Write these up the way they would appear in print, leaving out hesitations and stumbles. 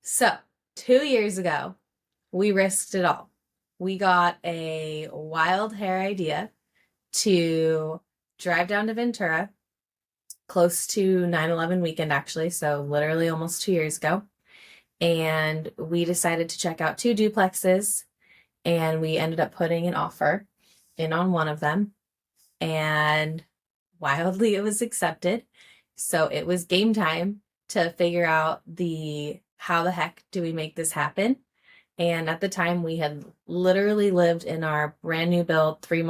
So, 2 years ago, we risked it all. We got a wild hair idea to drive down to Ventura, close to 9/11 weekend, actually. So, literally almost 2 years ago. And we decided to check out two duplexes, and we ended up putting an offer in on one of them. And wildly, it was accepted. So, it was game time to figure out the how the heck do we make this happen. And at the time, we had literally lived in our three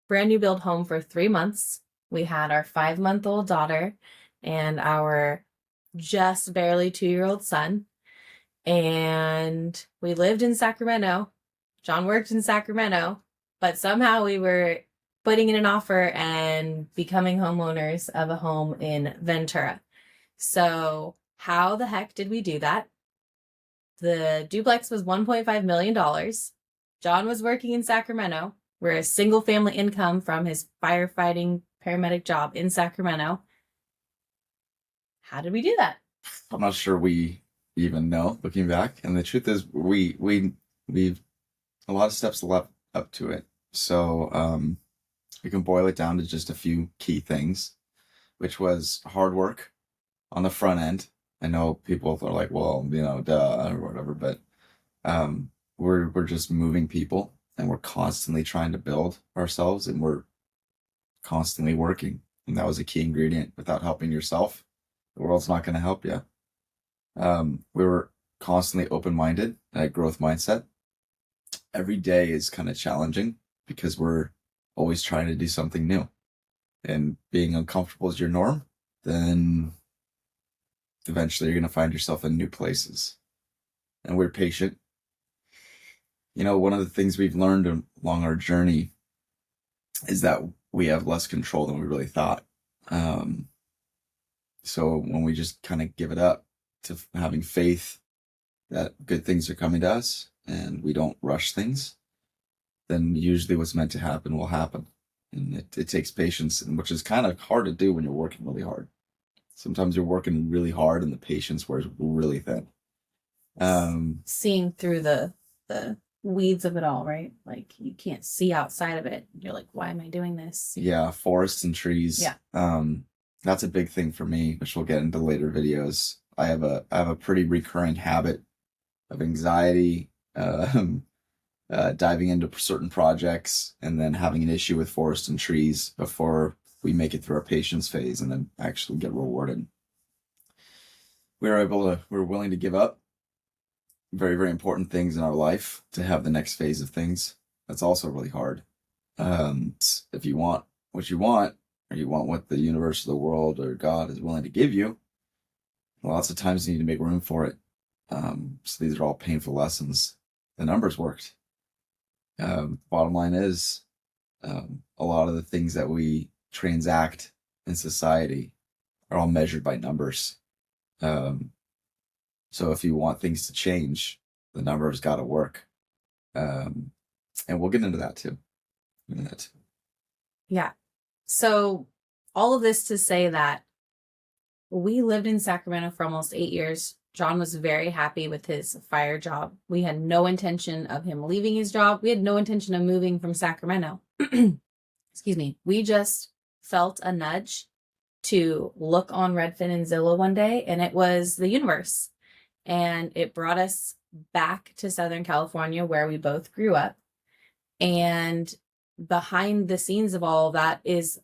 brand new build home for 3 months. We had our 5-month-old daughter and our just barely 2-year-old son. And we lived in Sacramento. Jon worked in Sacramento, but somehow we were putting in an offer and becoming homeowners of a home in Ventura. So, how the heck did we do that? The duplex was $1.5 million. Jon was working in Sacramento. We're a single family income from his firefighting paramedic job in Sacramento. How did we do that? I'm not sure we even know looking back. And the truth is we've a lot of steps left up to it. So we can boil it down to just a few key things, which was hard work on the front end. I know people are like, well, duh, or whatever, but we're just moving people, and we're constantly trying to build ourselves, and we're constantly working. And that was a key ingredient. Without helping yourself, the world's not going to help you. We were constantly open-minded, a growth mindset. Every day is kind of challenging because we're always trying to do something new. And being uncomfortable is your norm, then eventually you're going to find yourself in new places. And we're patient. One of the things we've learned along our journey is that we have less control than we really thought. So when we just kind of give it up to having faith that good things are coming to us and we don't rush things, then usually what's meant to happen will happen. And it takes patience, which is kind of hard to do when you're working really hard. Sometimes you're working really hard and the patience wears really thin. Seeing through the weeds of it all, right? Like you can't see outside of it. You're like, why am I doing this? Yeah, forests and trees. Yeah. That's a big thing for me, which we'll get into later videos. I have a pretty recurring habit of anxiety, diving into certain projects, and then having an issue with forests and trees before we make it through our patience phase and then actually get rewarded. We're willing to give up very, very important things in our life to have the next phase of things. That's also really hard. If you want what you want, or you want what the universe or the world or God is willing to give you, lots of times you need to make room for it. So these are all painful lessons. The numbers worked. Bottom line is, a lot of the things that we transact in society are all measured by numbers. So if you want things to change, the numbers got to work. And we'll get into that too. Yeah. So all of this to say that we lived in Sacramento for almost 8 years. Jon was very happy with his fire job. We had no intention of him leaving his job. We had no intention of moving from Sacramento. Excuse me. We just felt a nudge to look on Redfin and Zillow one day, and it was the universe. And it brought us back to Southern California, where we both grew up. And behind the scenes of all of that is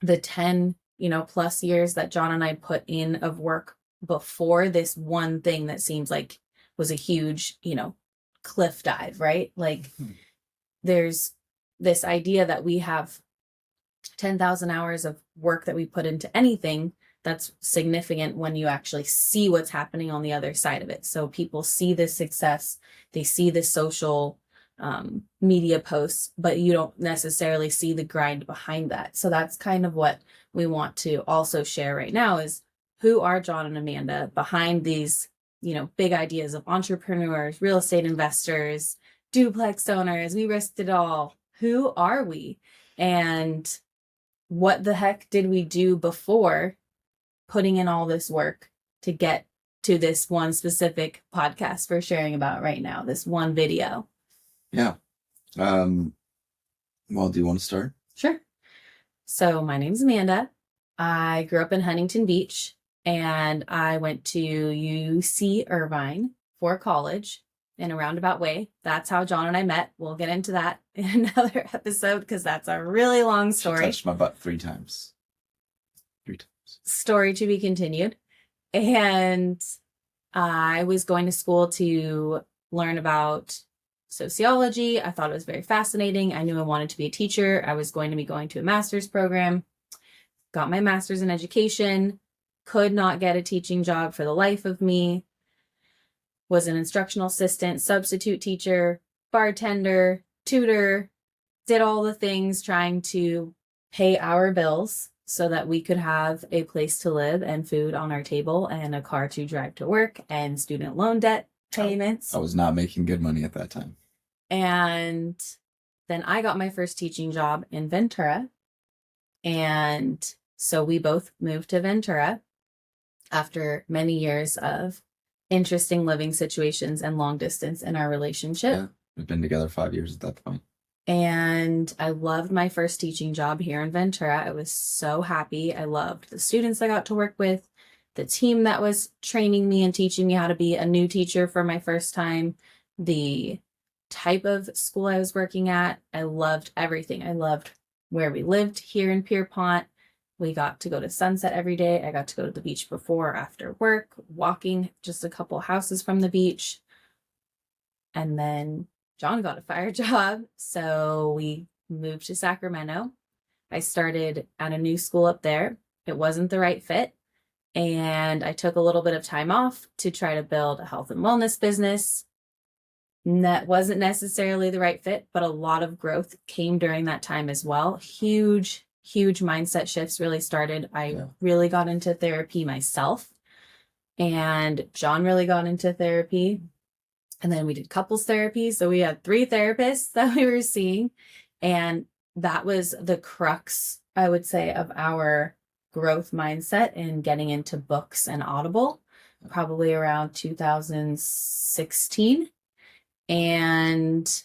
the 10 plus years that Jon and I put in of work before this one thing that seems like was a huge, cliff dive, right? Like there's this idea that we have 10,000 hours of work that we put into anything that's significant when you actually see what's happening on the other side of it. So people see this success, they see the social media posts, but you don't necessarily see the grind behind that. So that's kind of what we want to also share right now is who are Jon and Amanda behind these, big ideas of entrepreneurs, real estate investors, duplex owners. We risked it all. Who are we? And what the heck did we do before putting in all this work to get to this one specific podcast we're sharing about right now, this one video. Yeah. Well, do you want to start? Sure. So my name's Amanda. I grew up in Huntington Beach, and I went to UC Irvine for college in a roundabout way. That's how Jon and I met. We'll get into that in another episode because that's a really long story. She touched my butt 3 times. 3 times. Story to be continued. And I was going to school to learn about sociology. I thought it was very fascinating. I knew I wanted to be a teacher. I was going to be going to a master's program. Got my master's in education. Could not get a teaching job for the life of me. Was an instructional assistant, substitute teacher, bartender, tutor, did all the things trying to pay our bills so that we could have a place to live and food on our table and a car to drive to work and student loan debt payments. I was not making good money at that time. And then I got my first teaching job in Ventura. And so we both moved to Ventura after many years of interesting living situations and long distance in our relationship. Yeah, we've been together 5 years at that point. And I loved my first teaching job here in Ventura. I was so happy. I loved the students I got to work with, the team that was training me and teaching me how to be a new teacher for my first time, the type of school I was working at. I loved everything. I loved where we lived here in Pierpont. We got to go to Sunset every day. I got to go to the beach before or after work, walking just a couple houses from the beach. And then Jon got a fire job, so we moved to Sacramento. I started at a new school up there. It wasn't the right fit, and I took a little bit of time off to try to build a health and wellness business. That wasn't necessarily the right fit, but a lot of growth came during that time as well. Huge mindset shifts really started. I really got into therapy myself, and Jon really got into therapy. And then we did couples therapy. So we had 3 therapists that we were seeing. And that was the crux, I would say, of our growth mindset in getting into books and Audible, probably around 2016. And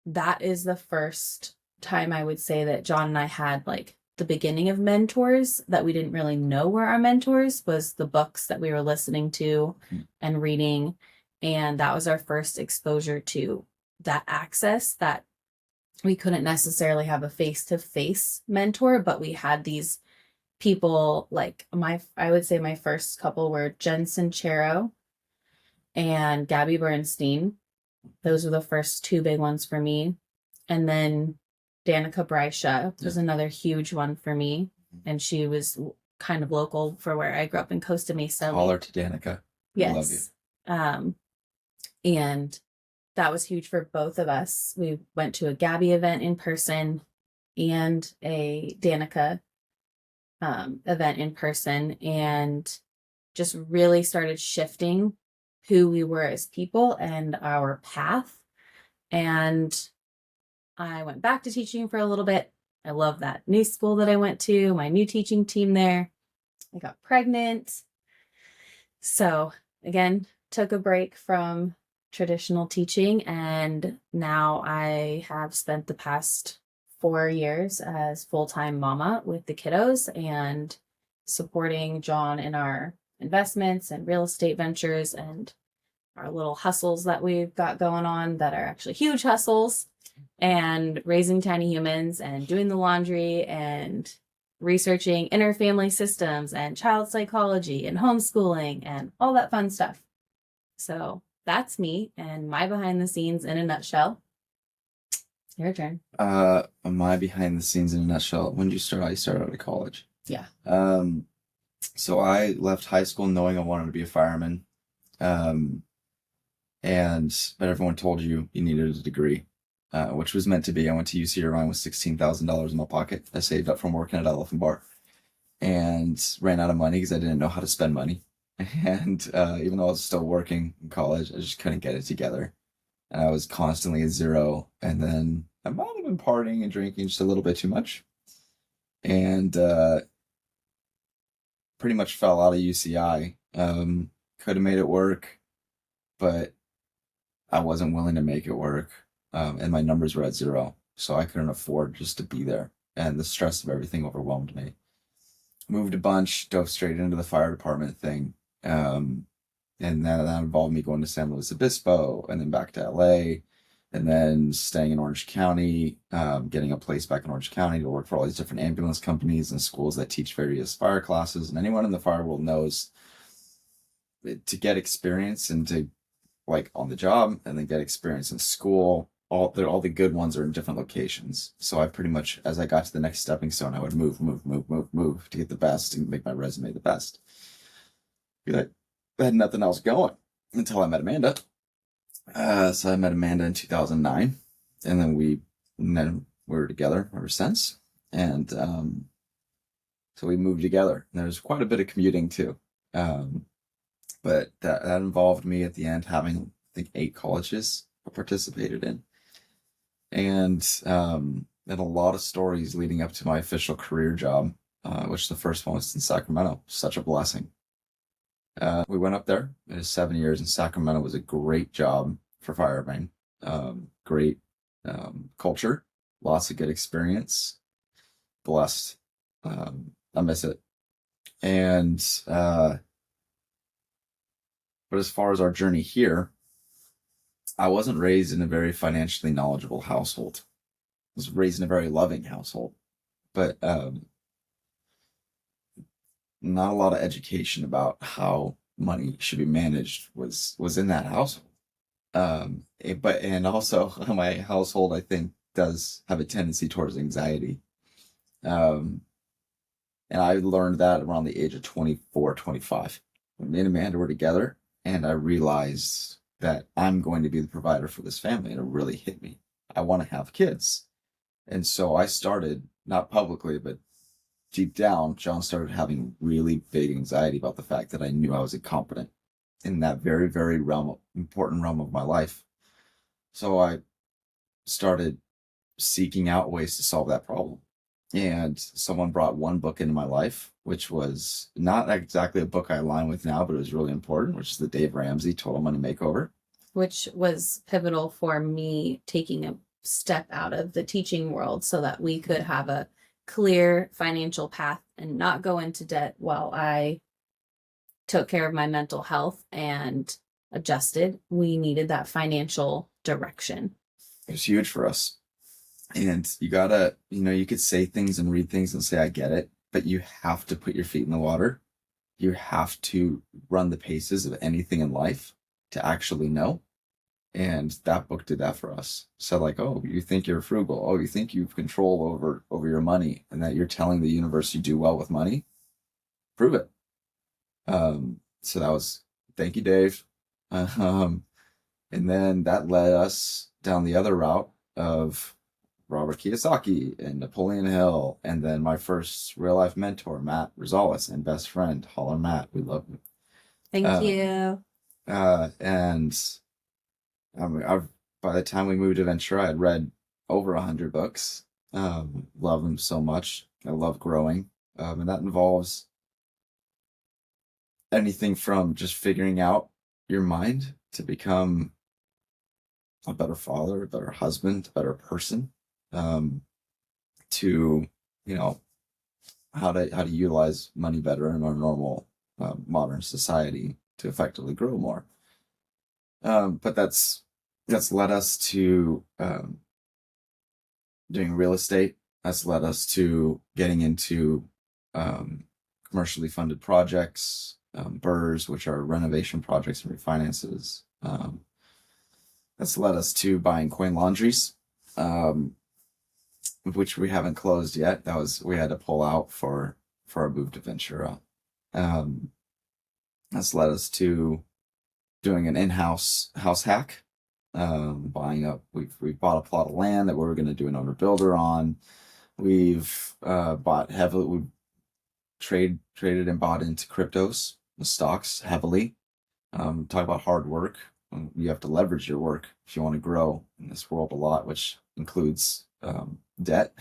that is the first time I would say that Jon and I had like the beginning of mentors that we didn't really know were our mentors, was the books that we were listening to and reading. And that was our first exposure to that access, that we couldn't necessarily have a face-to-face mentor, but we had these people like I would say my first couple were Jen Sincero and Gabby Bernstein. Those were the first 2 big ones for me. And then Danica Brycia was another huge one for me. And she was kind of local for where I grew up in Costa Mesa. Holler to Danica. Yes. I love you. And that was huge for both of us. We went to a Gabby event in person and a Danica event in person, and just really started shifting who we were as people and our path. And I went back to teaching for a little bit. I love that new school that I went to, my new teaching team there. I got pregnant. So again, took a break from traditional teaching, and now I have spent the past 4 years as full-time mama with the kiddos and supporting Jon in our investments and real estate ventures and our little hustles that we've got going on that are actually huge hustles, and raising tiny humans and doing the laundry and researching interfamily systems and child psychology and homeschooling and all that fun stuff. So that's me and my behind the scenes in a nutshell. Your turn. My behind the scenes in a nutshell. When did you start? I started out of college. Yeah. So I left high school knowing I wanted to be a fireman. But everyone told you needed a degree, which was meant to be. I went to UC Irvine with $16,000 in my pocket. I saved up from working at Elephant Bar and ran out of money because I didn't know how to spend money. And even though I was still working in college, I just couldn't get it together. And I was constantly at zero. And then I might have been partying and drinking just a little bit too much. And pretty much fell out of UCI. could have made it work, but I wasn't willing to make it work. And my numbers were at zero. So I couldn't afford just to be there. And the stress of everything overwhelmed me. Moved a bunch, dove straight into the fire department thing. And that involved me going to San Luis Obispo and then back to LA and then staying in Orange County, getting a place back in Orange County to work for all these different ambulance companies and schools that teach various fire classes. And anyone in the fire world knows to get experience and to like on the job and then get experience in school. All the good ones are in different locations. So I pretty much, as I got to the next stepping stone, I would move to get the best and make my resume the best. I had nothing else going until I met Amanda. So I met Amanda in 2009, and then we were together ever since. And so we moved together. And there's quite a bit of commuting too. But that involved me at the end having, I think, 8 colleges I participated in. And a lot of stories leading up to my official career job, which the first one was in Sacramento. Such a blessing. We went up there. It was 7 years in Sacramento. It was a great job for firemen. Great culture. Lots of good experience. Blessed. I miss it. And but as far as our journey here, I wasn't raised in a very financially knowledgeable household. I was raised in a very loving household, but not a lot of education about how money should be managed was in that household. And also my household, I think, does have a tendency towards anxiety. And I learned that around the age of 24, 25. When me and Amanda were together, and I realized that I'm going to be the provider for this family, and it really hit me. I want to have kids. And so I started, not publicly, but deep down, Jon started having really big anxiety about the fact that I knew I was incompetent in that very, very important realm of my life. So I started seeking out ways to solve that problem. And someone brought one book into my life, which was not exactly a book I align with now, but it was really important, which is the Dave Ramsey Total Money Makeover. Which was pivotal for me taking a step out of the teaching world so that we could have a clear financial path and not go into debt while I took care of my mental health and adjusted. We needed that financial direction. It was huge for us. And you gotta, you could say things and read things and say, I get it, but you have to put your feet in the water. You have to run the paces of anything in life to actually know. And that book did that for us. So like, oh, you think you're frugal. Oh, you think you have control over your money and that you're telling the universe you do well with money. Prove it. So that was, thank you, Dave. And then that led us down the other route of Robert Kiyosaki and Napoleon Hill. And then my first real life mentor, Matt Rosales, and best friend, Holler Matt. We love him. Thank you. And by the time we moved to Ventura, I had read over 100 books. Love them so much. I love growing. And that involves anything from just figuring out your mind to become a better father, a better husband, a better person, to, how to utilize money better in our normal modern society to effectively grow more. But that's led us to doing real estate. That's led us to getting into commercially funded projects, BRRRRs, which are renovation projects and refinances. That's led us to buying coin laundries, which we haven't closed yet. We had to pull out for our move to Ventura. That's led us to doing an in-house house hack, buying up. We've bought a plot of land that we were going to do an owner builder on. We've bought heavily. We've traded and bought into cryptos, the stocks heavily. Talk about hard work. You have to leverage your work if you want to grow in this world a lot, which includes debt.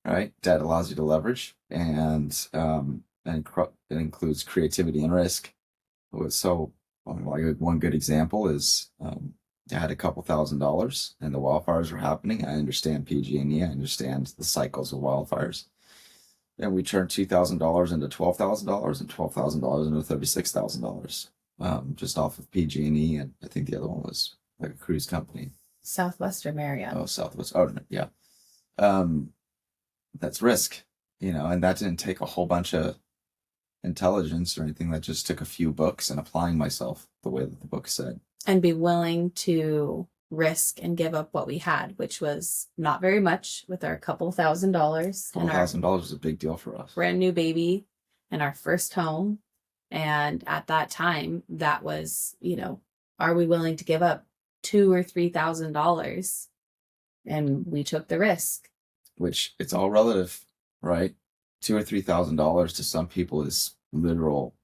Right, debt allows you to leverage, and it includes creativity and risk. So one good example is I had a couple $1,000s and the wildfires were happening. I understand PG&E. I understand the cycles of wildfires. And we turned $2,000 into $12,000 and $12,000 into $36,000 just off of PG&E. And I think the other one was like a cruise company. Southwestern Marriott. Oh, Southwest. Oh, yeah. That's risk, and that didn't take a whole bunch of intelligence or anything. That just took a few books and applying myself the way that the book said. And be willing to risk and give up what we had, which was not very much, with our couple $1,000. $1,000 was a big deal for us. Brand new baby and our first home. And at that time, that was, are we willing to give up $2,000 or $3,000? And we took the risk. Which, it's all relative, right? $2,000 or $3,000 to some people is literal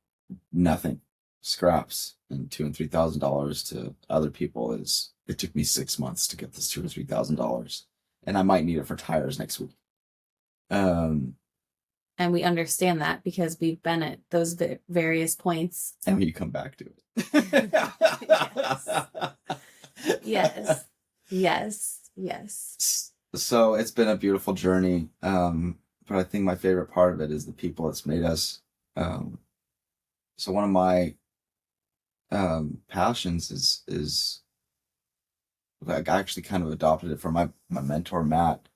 nothing, scraps, and $2,000 and $3,000 to other people is. It took me 6 months to get this $2,000 or $3,000, and I might need it for tires next week. And we understand that because we've been at those various points. And when you come back to it. Yes. Yes. Yes. So it's been a beautiful journey. But I think my favorite part of it is the people it's made us. So one of my passions is I actually kind of adopted it from my mentor, Matt,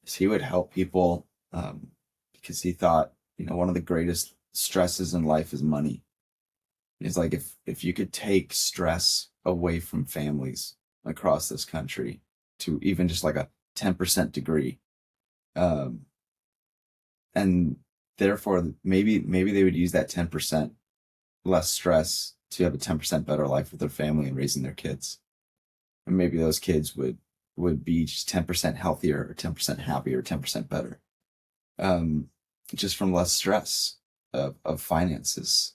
is he would help people because he thought, one of the greatest stresses in life is money. It's like if you could take stress away from families across this country to even just like a 10% degree, and therefore maybe they would use that 10% less stress to have a 10% better life with their family and raising their kids. And maybe those kids would be just 10% healthier or 10% happier, 10% better. Just from less stress of finances.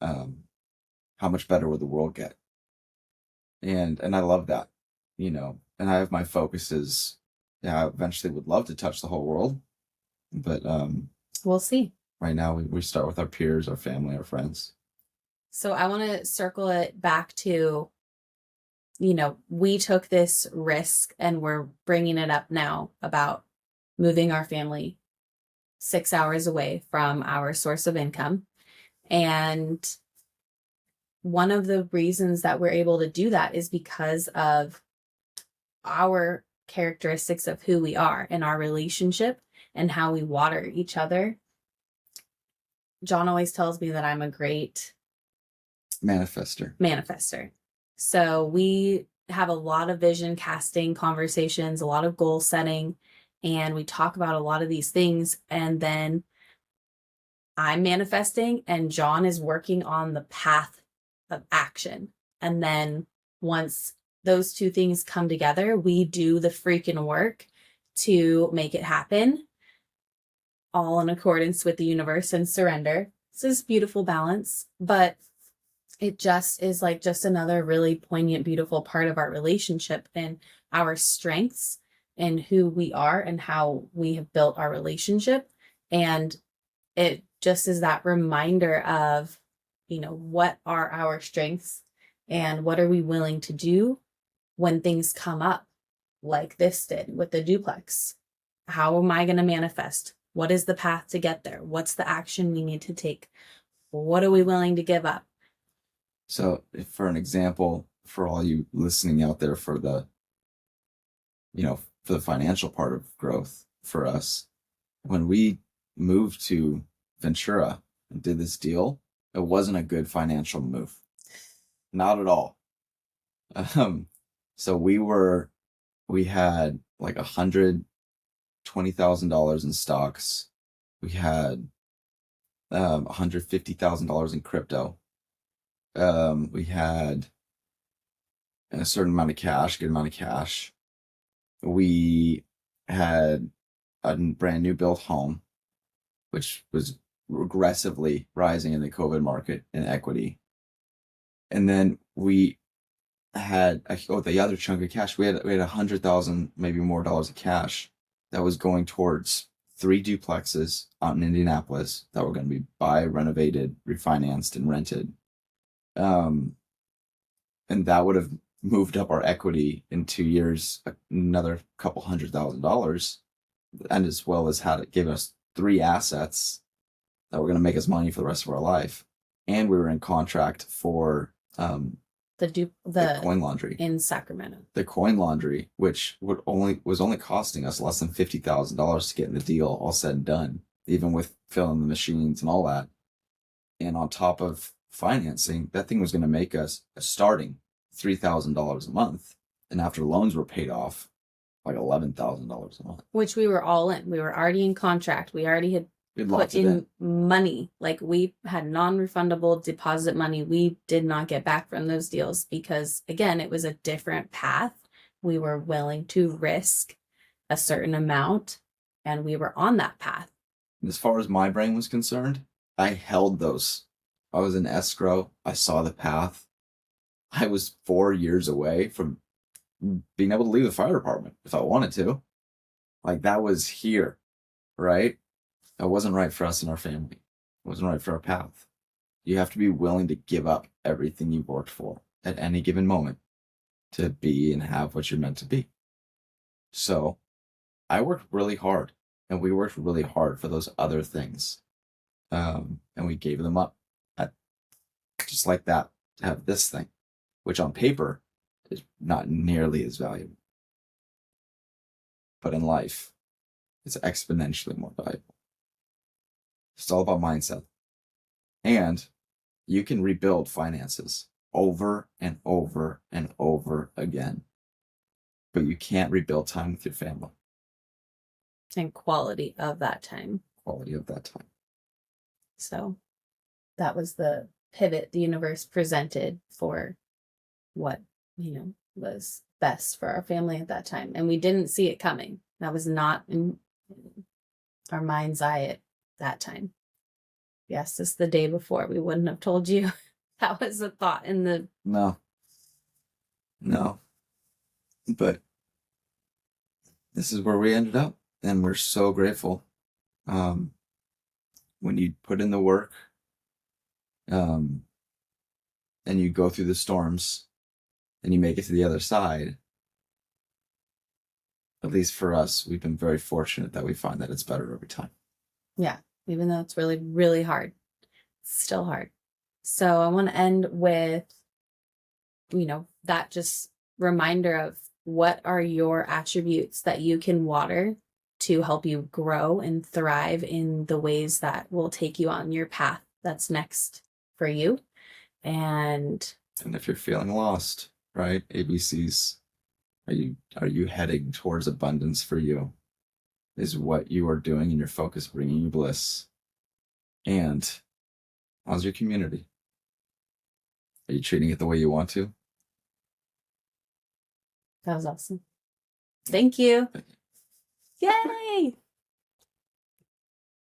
How much better would the world get? And I love that, and I have my focuses. Yeah, I eventually would love to touch the whole world, but we'll see. Right now we start with our peers, our family, our friends. So I want to circle it back to, we took this risk and we're bringing it up now about moving our family 6 hours away from our source of income. And one of the reasons that we're able to do that is because of our characteristics of who we are and our relationship and how we water each other. Jon always tells me that I'm a great manifester. So we have a lot of vision casting conversations, a lot of goal setting, and we talk about a lot of these things. And then I'm manifesting and Jon is working on the path of action. And then once those two things come together, we do the freaking work to make it happen, all in accordance with the universe and surrender. It's this beautiful balance, but it just is like just another really poignant, beautiful part of our relationship and our strengths and who we are and how we have built our relationship. And it just is that reminder of, what are our strengths and what are we willing to do when things come up like this did with the duplex. How am I going to manifest? What is the path to get there? What's the action we need to take? What are we willing to give up? So for an example, for all you listening out there for the financial part of growth for us, when we moved to Ventura and did this deal, it wasn't a good financial move. Not at all. So we had like $120,000 in stocks. We had $150,000 in crypto. We had a certain amount of cash, good amount of cash. We had a brand new built home, which was aggressively rising in the COVID market in equity. And then we had the other chunk of cash. We had $100,000, maybe more dollars of cash that was going towards 3 duplexes out in Indianapolis that were going to be renovated, refinanced, and rented. And that would have moved up our equity in 2 years, another couple $100,000, and as well as had it give us 3 assets that were going to make us money for the rest of our life. And we were in contract for the coin laundry in Sacramento. The coin laundry, which was only costing us less than $50,000 to get in the deal, all said and done, even with filling the machines and all that. And on top of financing, that thing was going to make us a starting $3,000 a month, and after loans were paid off, like $11,000 a month. Which we were all in. We were already in contract. We already had put in money. Like, we had non-refundable deposit money we did not get back from those deals because, again, it was a different path. We were willing to risk a certain amount, and we were on that path. As far as my brain was concerned, I held those. I was in escrow. I saw the path. I was 4 years away from being able to leave the fire department if I wanted to. Like, that was here, right? That wasn't right for us and our family. It wasn't right for our path. You have to be willing to give up everything you've worked for at any given moment to be and have what you're meant to be. So I worked really hard, and we worked really hard for those other things. And we gave them up just like that to have this thing, which on paper is not nearly as valuable. But in life, it's exponentially more valuable. It's all about mindset. And you can rebuild finances over and over and over again. But you can't rebuild time with your family. And quality of that time. Quality of that time. So that was the pivot the universe presented for what, was best for our family at that time. And we didn't see it coming. That was not in our mind's eye at that time. Yes, this the day before. We wouldn't have told you. That was a thought in the... No. But this is where we ended up. And we're so grateful. When you put in the work, and you go through the storms, and you make it to the other side, at least for us, we've been very fortunate that we find that it's better every time. Yeah, even though it's really, really hard. It's still hard. So I want to end with, that just reminder of what are your attributes that you can water to help you grow and thrive in the ways that will take you on your path that's next for you. And if you're feeling lost, right? ABCs. Are you heading towards abundance for you? Is what you are doing in your focus bringing you bliss? And how's your community? Are you treating it the way you want to? That was awesome. Thank you. Yay!